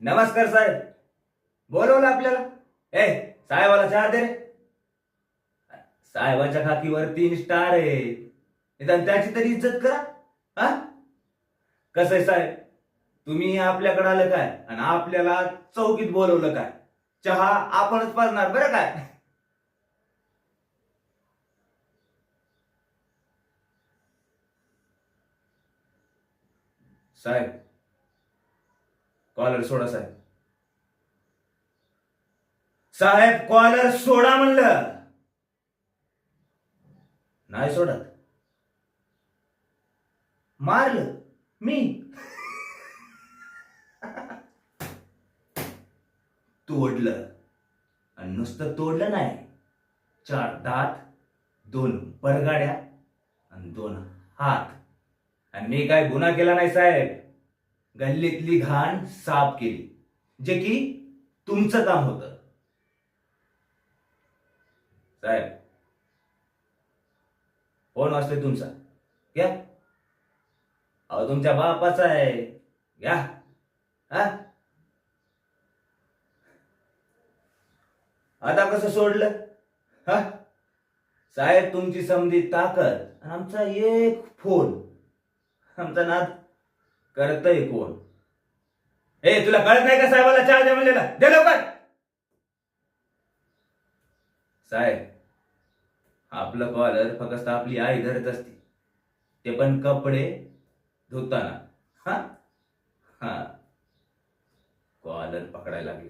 नमस्कार साहेब. बोलवलं आपल्याला. ए साहेबाला चहा दे रे. साहेबाच्या खाकीवर 3 स्टार आहे. निदान त्याची तरी इज्जत करा. हा कसं आहे साहेब, तुम्ही आपल्याकडे आलं काय आणि आपल्याला चौकीत बोलवलं काय? चहा आपणच पाजणार बरं काय. साहेब कॉलर सोडा. साहेब साहेब कॉलर सोडा म्हणलं. नाही सोडत. मारलं मी. तोडलं. आणि नुसतं तोडलं नाही, 4 दात, 2 बरगाड्या आणि 2 हात. आणि मी काय गुन्हा केला नाही साहेब. गल्लीतली घाण साफ केली, जे की तुमचं काम होतं. साहेब फोन वाजतोय तुमचा, घ्या. अहो तुमच्या बापाचा आहे, घ्या. हा आता कसं सोडलं? हा साहेब तुमची समधी ताकद आणि आमचा एक फोन. आमचा नाद करतय कोण? ए तुला कळत नाही का साहेबाला चहा द्या म्हणलेला? दे लवकर. साहेब आपलं कॉलर फक्त आपली आई धरत असते, ते पण कपडे धुताना. हा हा कॉलर पकडायला लागले.